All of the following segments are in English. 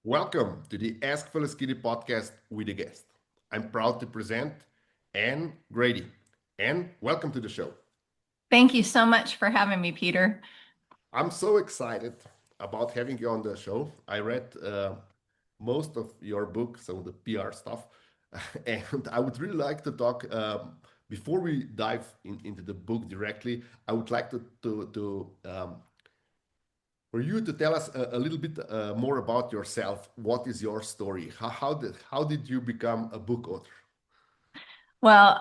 Welcome to the Ask Faleskini podcast with a guest. I'm proud to present Anne Grady. Anne, welcome to the show. Thank you so much for having me, Peter. I'm so excited about having you on the show. I read most of your book, some of the PR stuff, and I would really like to talk. Before we dive into the book directly, I would like to for you to tell us a little bit more about yourself. What is your story? How did you become a book author? Well,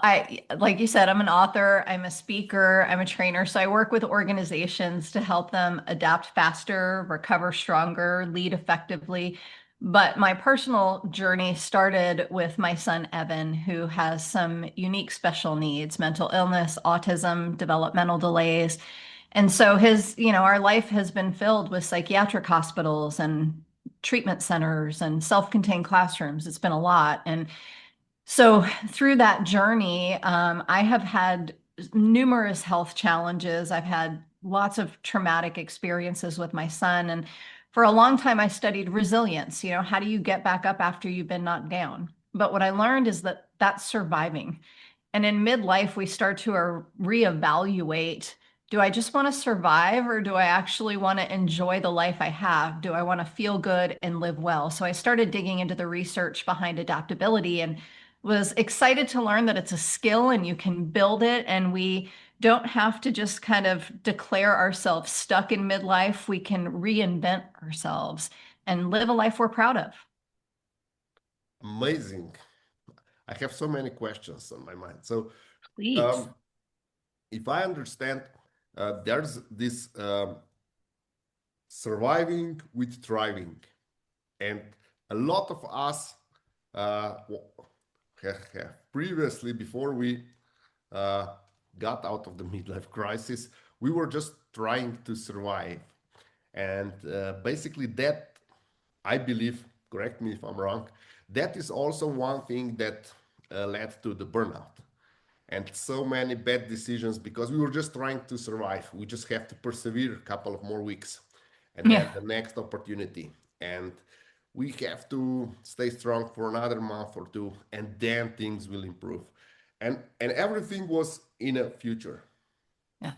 like you said, I'm an author, I'm a speaker, I'm a trainer. So I work with organizations to help them adapt faster, recover stronger, lead effectively. But my personal journey started with my son, Evan, who has some unique special needs, mental illness, autism, developmental delays. And so our life has been filled with psychiatric hospitals and treatment centers and self-contained classrooms. It's been a lot. And so through that journey, I have had numerous health challenges. I've had lots of traumatic experiences with my son. And for a long time, I studied resilience. How do you get back up after you've been knocked down? But what I learned is that that's surviving. And in midlife, we start to reevaluate, do I just want to survive, or do I actually want to enjoy the life I have? Do I want to feel good and live well? So I started digging into the research behind adaptability and was excited to learn that it's a skill and you can build it. And we don't have to just kind of declare ourselves stuck in midlife. We can reinvent ourselves and live a life we're proud of. Amazing. I have so many questions on my mind. So, Please. um, if I understand, there's this surviving with thriving, and a lot of us have previously, before we uh, got out of the midlife crisis, we were just trying to survive, and basically that, I believe, correct me if I'm wrong, that is also one thing that led to the burnout and so many bad decisions because we were just trying to survive. We just have to persevere a couple of more weeks and Yeah. then the next opportunity. And we have to stay strong for another month or two, and then things will improve. And everything was in a future. Yeah.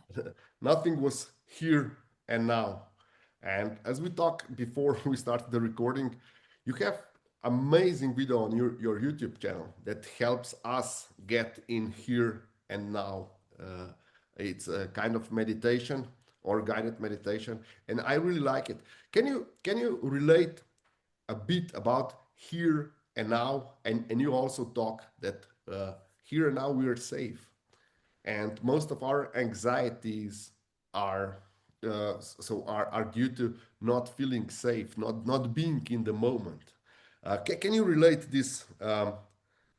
Nothing was here and now. And as we talked before we started the recording, you have amazing video on your YouTube channel that helps us get in here and now. It's a kind of meditation or guided meditation, and I really like it. Can you relate a bit about here and now? And you also talk that here and now we are safe, and most of our anxieties are are due to not feeling safe, not being in the moment. Can you relate this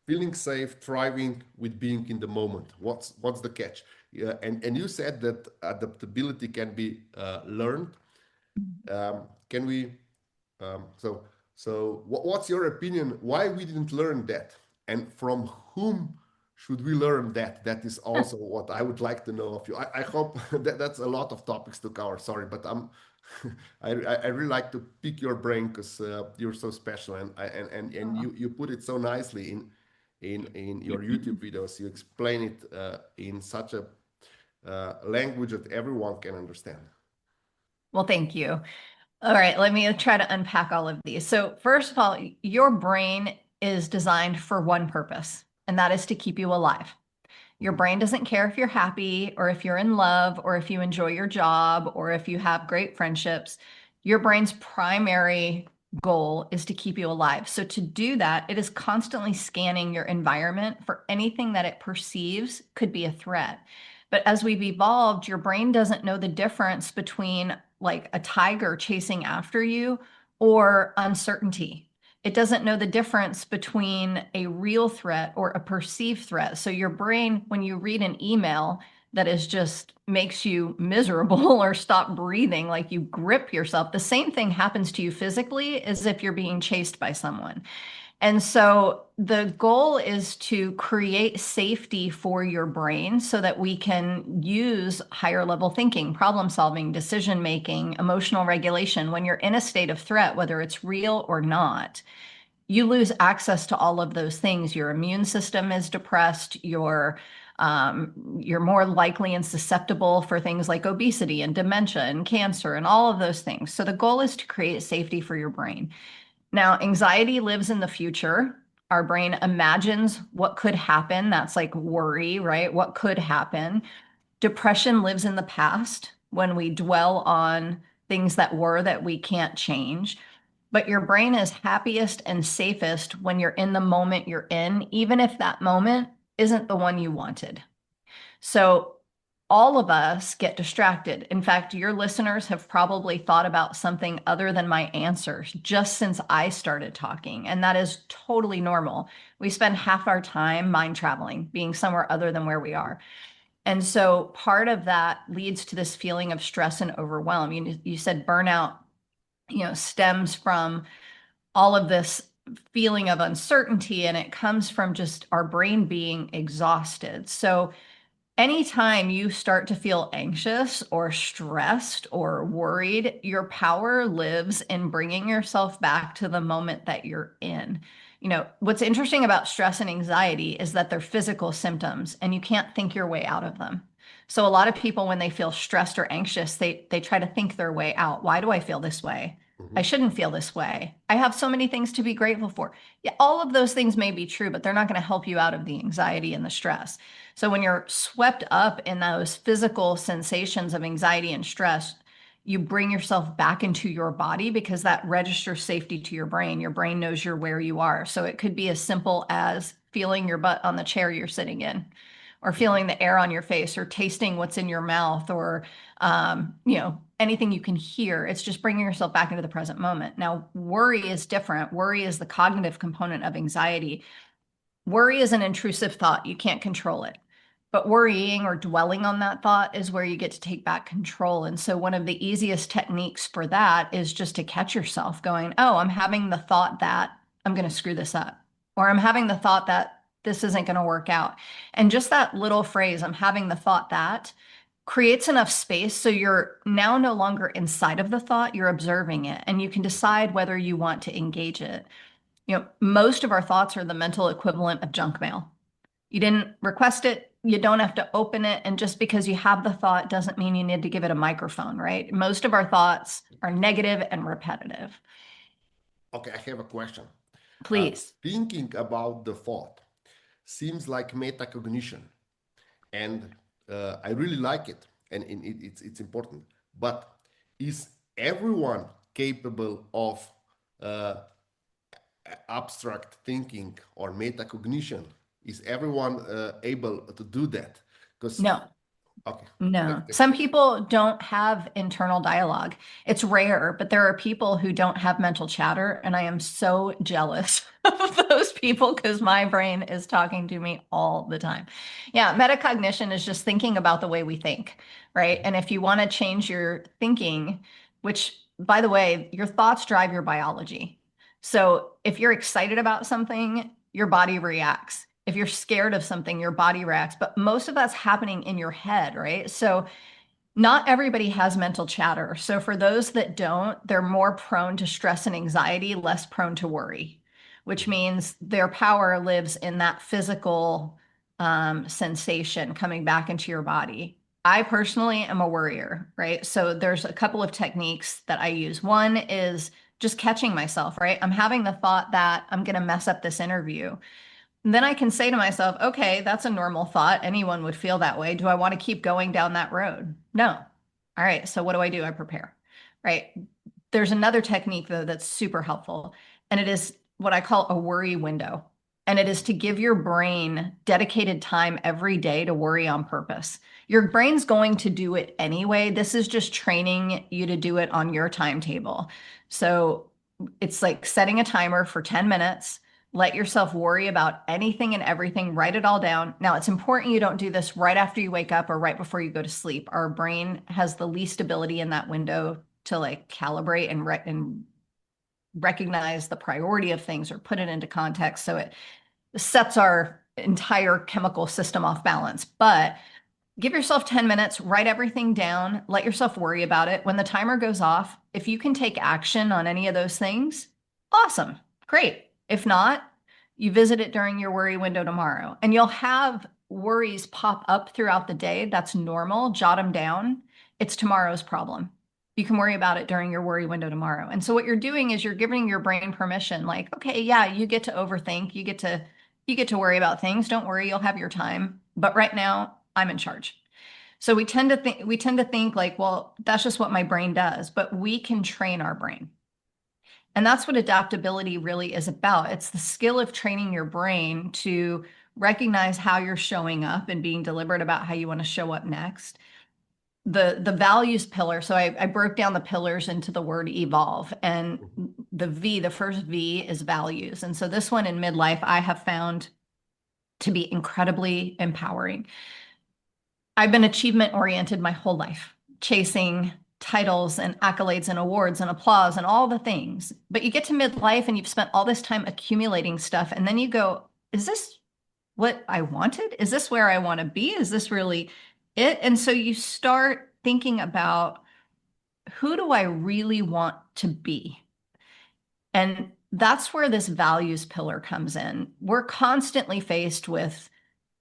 feeling safe, thriving with being in the moment? What's the catch? Yeah, and you said that adaptability can be learned. Can we? What's your opinion? Why we didn't learn that, and from whom should we learn that? That is also what I would like to know of you. I hope that that's a lot of topics to cover. Sorry, but I really like to pick your brain because you're so special, and you put it so nicely in your YouTube videos. You explain it in such a language that everyone can understand. Well, thank you. All right, let me try to unpack all of these. So, first of all, your brain is designed for one purpose, and that is to keep you alive. Your Mhm. brain doesn't care if you're happy or if you're in love or if you enjoy your job or if you have great friendships. Your brain's primary goal is to keep you alive. So, to do that, it is constantly scanning your environment for anything that it perceives could be a threat. But as we've evolved, your brain doesn't know the difference between like a tiger chasing after you or uncertainty. It doesn't know the difference between a real threat or a perceived threat. So your brain, when you read an email that is just makes you miserable or stop breathing, like you grip yourself, the same thing happens to you physically as if you're being chased by someone. And so the goal is to create safety for your brain so that we can use higher level thinking, problem solving, decision making, emotional regulation. When you're in a state of threat, whether it's real or not, you lose access to all of those things. Your immune system is depressed. You're more likely and susceptible for things like obesity and dementia and cancer and all of those things. So the goal is to create safety for your brain. Now, anxiety lives in the future. Our brain imagines what could happen. That's like worry, right? What could happen? Depression lives in the past when we dwell on things that were that we can't change. But your brain is happiest and safest when you're in the moment you're in, even if that moment isn't the one you wanted. So all of us get distracted. In fact, your listeners have probably thought about something other than my answers just since I started talking. And that is totally normal. We spend half our time mind traveling, being somewhere other than where we are. And so part of that leads to this feeling of stress and overwhelm. You said burnout, stems from all of this feeling of uncertainty, and it comes from just our brain being exhausted. So anytime you start to feel anxious or stressed or worried, your power lives in bringing yourself back to the moment that you're in. What's interesting about stress and anxiety is that they're physical symptoms and you can't think your way out of them. So a lot of people, when they feel stressed or anxious, they try to think their way out. Why do I feel this way? I Mhm. shouldn't feel this way. I have so many things to be grateful for. Yeah, all of those things may be true, but they're not going to help you out of the anxiety and the stress. So when you're swept up in those physical sensations of anxiety and stress, you bring yourself back into your body because that registers safety to your brain. Your brain knows you're where you are. So it could be as simple as feeling your butt on the chair you're sitting in, or Mhm. feeling the air on your face, or tasting what's in your mouth, or anything you can hear. It's just bringing yourself back into the present moment. Now, worry is different. Worry is the cognitive component of anxiety. Worry is an intrusive thought. You can't control it. But worrying or dwelling on that thought is where you get to take back control. And so, one of the easiest techniques for that is just to catch yourself going, oh, I'm having the thought that I'm going to screw this up, or I'm having the thought that this isn't going to work out. And just that little phrase, I'm having the thought that, creates enough space so you're now no longer inside of the thought, you're observing it, and you can decide whether you want to engage it. Most of our thoughts are the mental equivalent of junk mail. You didn't request it, you don't have to open it. And just because you have the thought doesn't mean you need to give it a microphone, right? Most of our thoughts are negative and repetitive. Okay, I have a question. Please. Thinking about the thought seems like metacognition, and I really like it, and it's important. But is everyone capable of uh, abstract thinking or metacognition? Is everyone able to do that? Because No. okay, No, thank some you. people don't have internal dialogue. It's rare, but there are people who don't have mental chatter, and I am so jealous of those people because my brain is talking to me all the time. Yeah, metacognition is just thinking about the way we think, right? And if you want to change your thinking, which, by the way, your thoughts drive your biology. So if you're excited about something, your body reacts. If you're scared of something, your body reacts, but most of that's happening in your head, right? So not everybody has mental chatter. So for those that don't, they're more prone to stress and anxiety, less prone to worry, which Mhm. means their power lives in that physical sensation coming back into your body. I personally am a worrier, right? So there's a couple of techniques that I use. One is just catching myself, right? I'm having the thought that I'm going to mess up this interview. And then I can say to myself, okay, that's a normal thought. Anyone would feel that way. Do I want to keep going down that road? No. All right. So what do? I prepare, right? There's another technique, though, that's super helpful. And it is what I call a worry window. And it is to give your brain dedicated time every day to worry on purpose. Your brain's going to do it anyway. This is just training you to do it on your timetable. So it's like setting a timer for 10 minutes. Let yourself worry about anything and everything, write it all down. Now, it's important you don't do this right after you wake up or right before you go to sleep. Our brain has the least ability in that window to like calibrate and recognize the priority of things or put it into context. So it sets our entire chemical system off balance. But give yourself 10 minutes, write everything down, let yourself worry about it. When the timer goes off, if you can take action on any of those things, awesome, great. If not, you visit it during your worry window tomorrow, and you'll have worries pop up throughout the day. That's normal. Jot them down. It's tomorrow's problem. You can worry about it during your worry window tomorrow. And so what you're doing is you're giving your brain permission, like, okay, yeah, you get to overthink, you get to worry about things. Don't worry, you'll have your time. But right now, I'm in charge. So we tend to think like, well, that's just what my brain does, but we can train our brain. And that's what adaptability really is about. It's the skill of training your brain to recognize how you're showing up and being deliberate about how you want to show up next. The values pillar. So I broke down the pillars into the word evolve, and the first V is values. And so this one in midlife, I have found to be incredibly empowering. I've been achievement oriented my whole life, chasing titles and accolades and awards and applause and all the things. But you get to midlife and you've spent all this time accumulating stuff. And then you go, is this what I wanted? Is this where I want to be? Is this really it? And so you start thinking about, who do I really want to be? And that's where this values pillar comes in. We're constantly faced with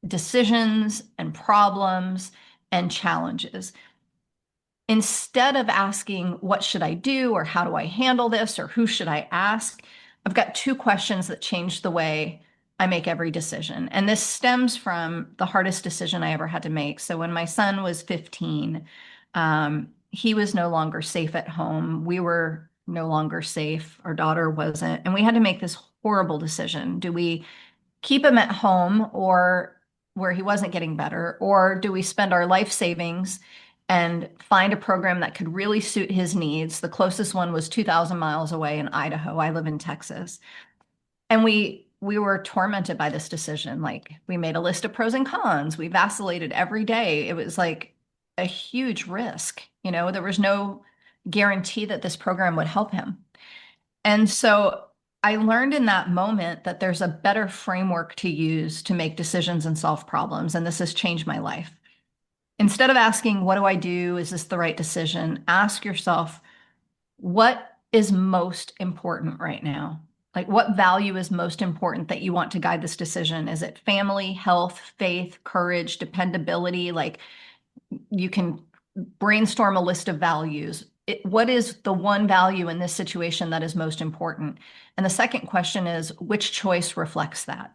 decisions and problems and challenges. Instead of asking, what should I do? Or how do I handle this? Or who should I ask? I've got two questions that change the way I make every decision. And this stems from the hardest decision I ever had to make. So when my son was 15, he was no longer safe at home. We were no longer safe. Our daughter wasn't. And we had to make this horrible decision. Do we keep him at home, or where he wasn't getting better, or do we spend our life savings and find a program that could really suit his needs? The closest one was 2,000 miles away in Idaho. I live in Texas. And we were tormented by this decision. Like, we made a list of pros and cons. We vacillated every day. It was like a huge risk. There was no guarantee that this program would help him. And so I learned in that moment that there's a better framework to use to make decisions and solve problems. And this has changed my life. Instead of asking, what do I do? Is this the right decision? Ask yourself, what is most important right now? Like, what value is most important that you want to guide this decision? Is it family, health, faith, courage, dependability? Like, you can brainstorm a list of values. What is the one value in this situation that is most important? And the second question is, which choice reflects that?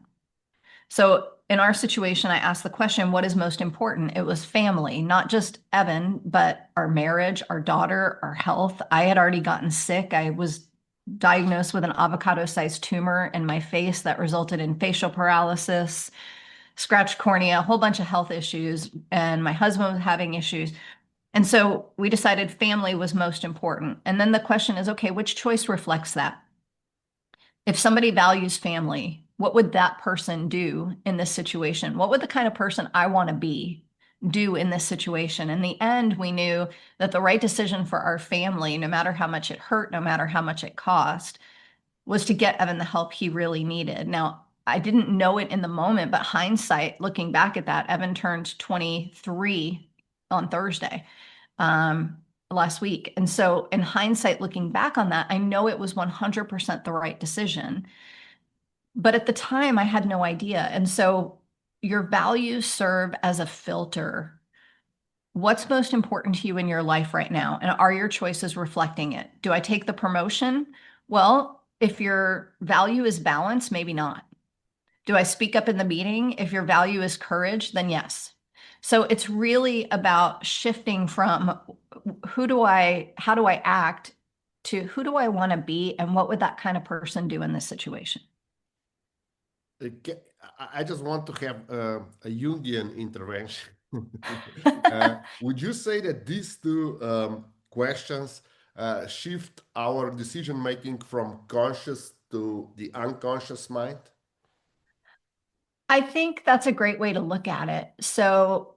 So in our situation, I asked the question, what is most important? It was family, not just Evan, but our marriage, our daughter, our health. I had already gotten sick. I was diagnosed with an avocado-sized tumor in my face that resulted in facial paralysis, scratched cornea, a whole bunch of health issues, and my husband was having issues. And so we decided family was most important. And then the question is, okay, which choice reflects that? If somebody values family, what would that person do in this situation? What would the kind of person I want to be do in this situation? In the end, we knew that the right decision for our family, no matter how much it hurt, no matter how much it cost, was to get Evan the help he really needed. Now, I didn't know it in the moment, but hindsight, looking back at that, Evan turned 23 on Thursday last week. And so in hindsight, looking back on that, I know it was 100% the right decision. But at the time, I had no idea. And so your values serve as a filter. What's most important to you in your life right now? And are your choices reflecting it? Do I take the promotion? Well, if your value is balance, maybe not. Do I speak up in the meeting? If your value is courage, then yes. So it's really about shifting from how do I act, to who do I want to be, and what would that kind of person do in this situation? Okay, I just want to have a Jungian intervention. Would you say that these two questions shift our decision making from conscious to the unconscious mind? I think that's a great way to look at it. So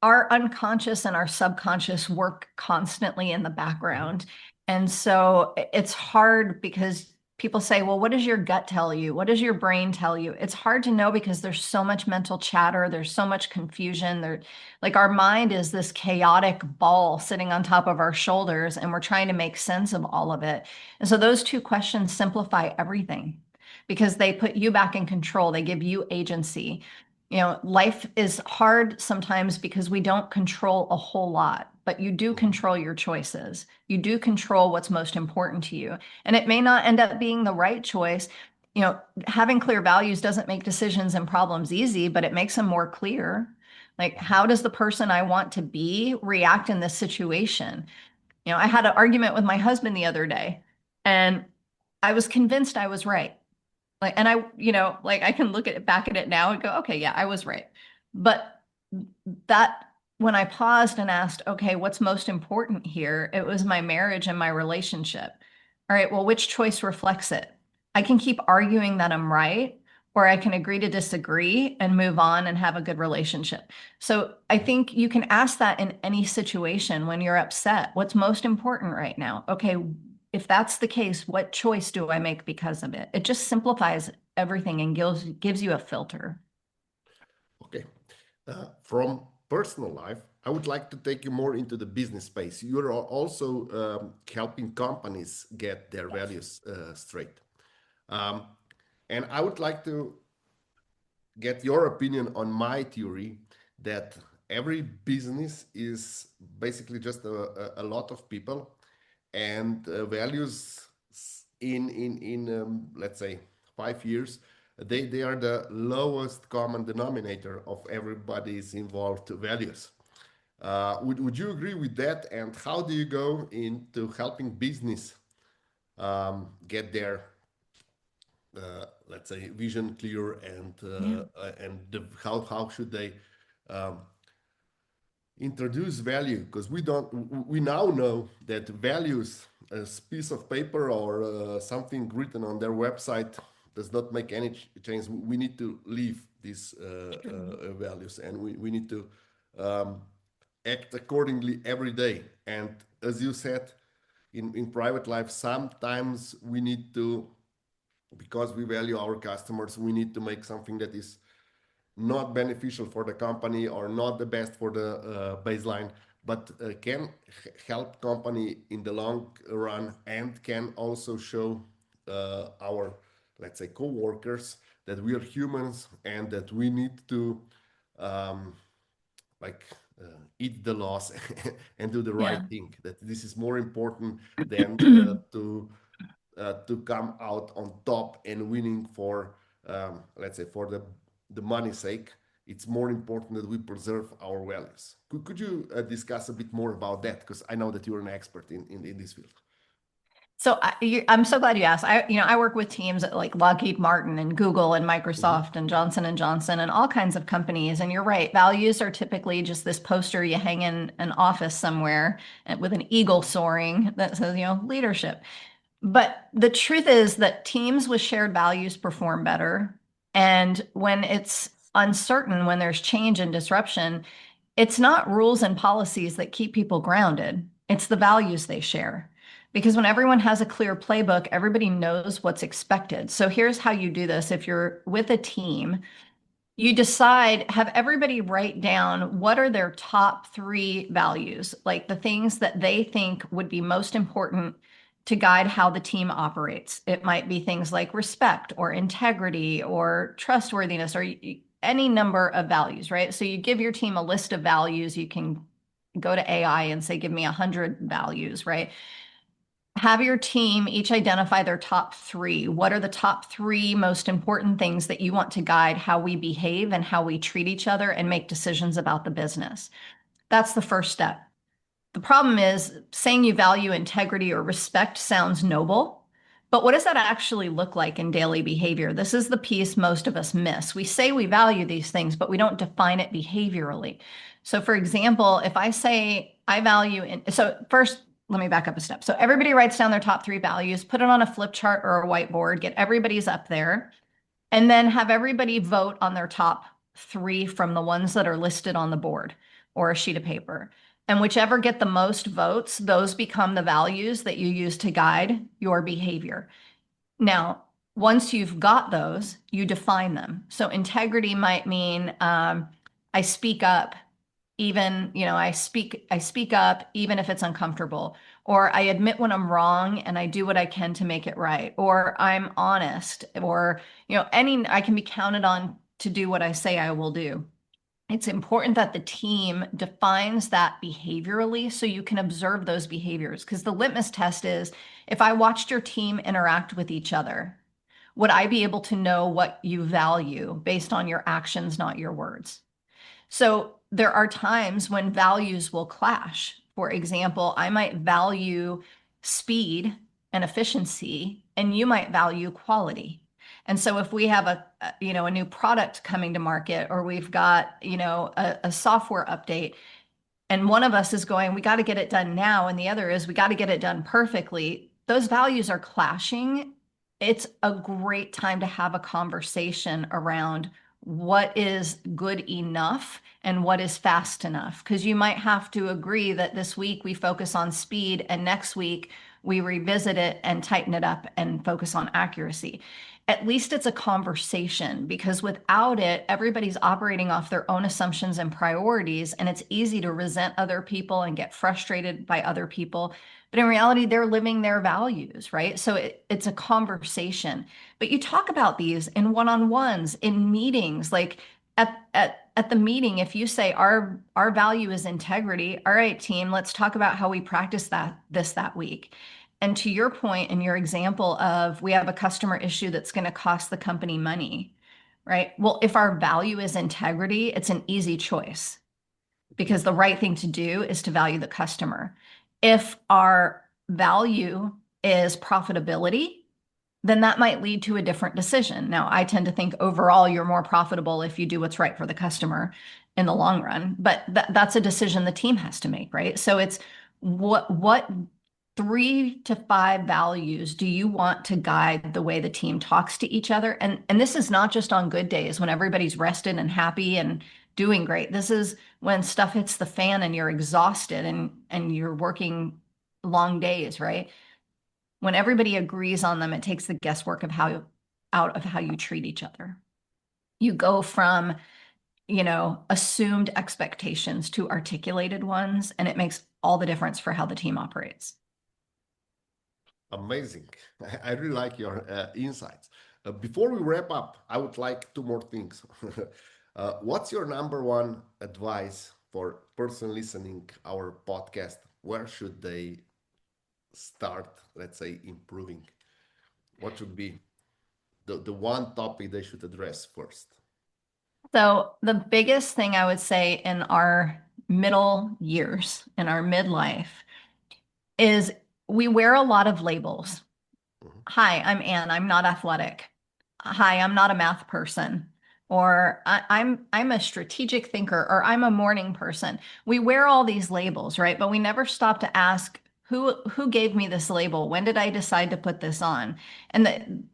our unconscious and our subconscious work constantly in the background. And so it's hard because people say, well, what does your gut tell you? What does your brain tell you? It's hard to know because there's so much mental chatter, there's so much confusion. Like our mind is this chaotic ball sitting on top of our shoulders, and we're trying to make sense of all of it. And so those two questions simplify everything because they put you back in control, they give you agency. Life is hard sometimes because we don't control a whole lot, but you do Mhm. control your choices. You do control what's most important to you. And it may not end up being the right choice. Having clear values doesn't make decisions and problems easy, but it makes them more clear. Like, how does the person I want to be react in this situation? I had an argument with my husband the other day, and I was convinced I was right. Like, and like I can look at it back at it now and go, okay, yeah, I was right. But that when I paused and asked, okay, what's most important here? It was my marriage and my relationship. All right, well, which choice reflects it? I can keep arguing that I'm right, or I can agree to disagree and move on and have a good relationship. So I think you can ask that in any situation when you're upset. What's most important right now? Okay, if that's the case, what choice do I make because of it? It just simplifies everything and gives you a filter. Okay. From personal life, I would like to take you more into the business space. You're also helping companies get their values straight. Um, and I would like to get your opinion on my theory that every business is basically just a lot of people, and values in let's say 5 years, they are the lowest common denominator of everybody's involved values. Would you agree with that? And how do you go into helping business get their let's say vision clear, Yeah. and how should they um, introduce value? Because we now know that values, a piece of paper or something written on their website, does not make any change. We need to live these values, and we need to um, act accordingly every day. And as you said, in private life, sometimes we need to, because we value our customers, we need to make something that is not beneficial for the company or not the best for the baseline, but can help company in the long run, and can also show our, let's say, co-workers that we are humans and that we need to um, like eat the loss and do the right Yeah. thing. That this is more important than to come out on top and winning for, let's say, for the money's sake. It's more important that we preserve our values. Could you discuss a bit more about that? Because I know that you're an expert in this field. So I'm so glad you asked. I work with teams at like Lockheed Martin and Google and Mhm. Microsoft and Johnson and Johnson and all kinds of companies. And you're right, values are typically just this poster you hang in an office somewhere with an eagle soaring that says, leadership. But the truth is that teams with shared values perform better. And when it's uncertain, when there's change and disruption, it's not rules and policies that keep people grounded. It's the values they share. Because when everyone has a clear playbook, everybody knows what's expected. So here's how you do this. If you're with a team, you decide, have everybody write down what are their top three values, like the things that they think would be most important to guide how the team operates. It might be things like respect or integrity or trustworthiness or any number of values, right? So you give your team a list of values. You can go to AI and say, give me 100 values, right? Have your team each identify their top three. What are the top three most important things that you want to guide how we behave and how we treat each other and make decisions about the business? That's the first step. The problem is saying you value integrity or respect sounds noble, but what does that actually look like in daily behavior? This is the piece most of us miss. We say we value these things, but we don't define it behaviorally. So, for example, if I say I value, so first, let me back up a step. So, everybody writes down their top three values, put it on a flip chart or a whiteboard, get everybody's up there, and then have everybody vote on their top three from the ones that are listed on the board or a sheet of paper. And whichever get the most votes, those become the values that you use to guide your behavior. Now, once you've got those, you define them. So integrity might mean I speak up, even, I speak up even if it's uncomfortable, or I admit when I'm wrong and I do what I can to make it right, or I'm honest, or any I can be counted on to do what I say I will do. It's important that the team defines that behaviorally so you can observe those behaviors. Because the litmus test is if I watched your team interact with each other, would I be able to know what you value based on your actions, not your words? So there are times when values will clash. For example, I might value speed and efficiency, and you might value quality. And so if we have a new product coming to market, or we've got, a software update, and one of us is going, we got to get it done now, and the other is, we got to get it done perfectly, those values are clashing. It's a great time to have a conversation around what is good enough and what is fast enough. Because you might have to agree that this week we focus on speed and next week we revisit it and tighten it up and focus on accuracy. At least it's a conversation, because without it, everybody's operating off their own assumptions and priorities, and it's easy to resent other people and get frustrated by other people. But in reality, they're living their values, right? So it's a conversation. But you talk about these in one-on-ones, in meetings, like at the meeting, if you say our value is integrity, all right, team, let's talk about how we practice that week. And to your point and your example of, we have a customer issue that's going to cost the company money, right? Well, if our value is integrity, it's an easy choice, because the right thing to do is to value the customer. If our value is profitability, then that might lead to a different decision. Now, I tend to think overall you're more profitable if you do what's right for the customer in the long run, but that's a decision the team has to make, right? So it's what 3 to 5 values do you want to guide the way the team talks to each other? And this is not just on good days when everybody's rested and happy and doing great. This is when stuff hits the fan and you're exhausted and you're working long days, right? When everybody agrees on them, it takes the guesswork of how out of how you treat each other. You go from, assumed expectations to articulated ones, and it makes all the difference for how the team operates. Amazing. I really like your insights. Before we wrap up, I would like two more things. What's your number one advice for person listening our podcast? Where should they start, let's say, improving? What should be the one topic they should address first? So the biggest thing I would say in our middle years, in our midlife, is we wear a lot of labels. Mhm. Hi, I'm Anne. I'm not athletic. Hi, I'm not a math person. Or I'm a strategic thinker, or I'm a morning person. We wear all these labels, right? But we never stop to ask, who gave me this label? When did I decide to put this on? And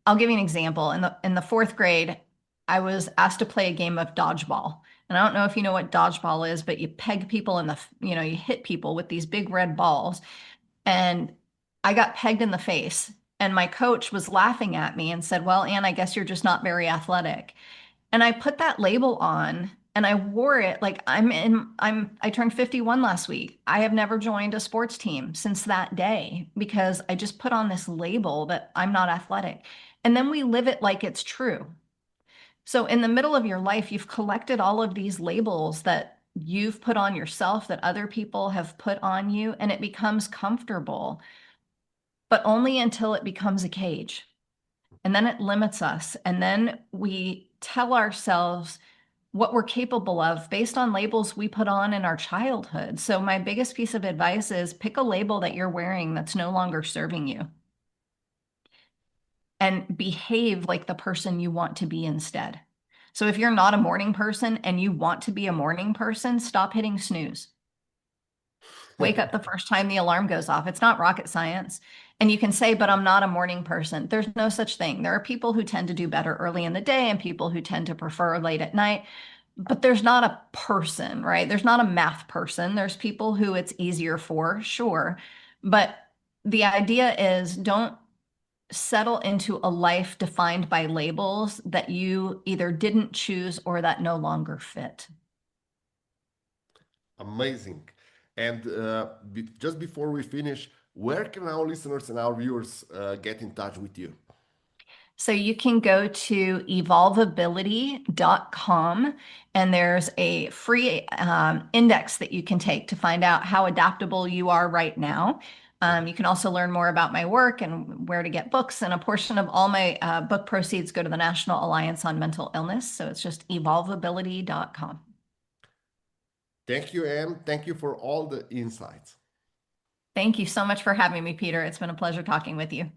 I'll give you an example. In the fourth grade, I was asked to play a game of dodgeball. And I don't know if you know what dodgeball is, but you peg people you hit people with these big red balls. And I got pegged in the face. And my coach was laughing at me and said, "Well, Anne, I guess you're just not very athletic." And I put that label on and I wore it like I turned 51 last week. I have never joined a sports team since that day, because I just put on this label that I'm not athletic. And then we live it like it's true. So in the middle of your life, you've collected all of these labels that you've put on yourself, that other people have put on you, and it becomes comfortable, but only until it becomes a cage. And then it limits us. And then we tell ourselves what we're capable of based on labels we put on in our childhood. So my biggest piece of advice is, pick a label that you're wearing that's no longer serving you, and behave like the person you want to be instead. So if you're not a morning person and you want to be a morning person, stop hitting snooze. Wake up the first time the alarm goes off. It's not rocket science. And you can say, but I'm not a morning person. There's no such thing. There are people who tend to do better early in the day and people who tend to prefer late at night. but there's not a person, right? There's not a math person. There's people who it's easier for, sure. But the idea is don't settle into a life defined by labels that you either didn't choose or that no longer fit. Amazing. And just before we finish, where can our listeners and our viewers get in touch with you? So you can go to evolvability.com and there's a free index that you can take to find out how adaptable you are right now. You can also learn more about my work and where to get books. And a portion of all my book proceeds go to the National Alliance on Mental Illness. So it's just evolvability.com. Thank you, Anne. Thank you for all the insights. Thank you so much for having me, Peter. It's been a pleasure talking with you.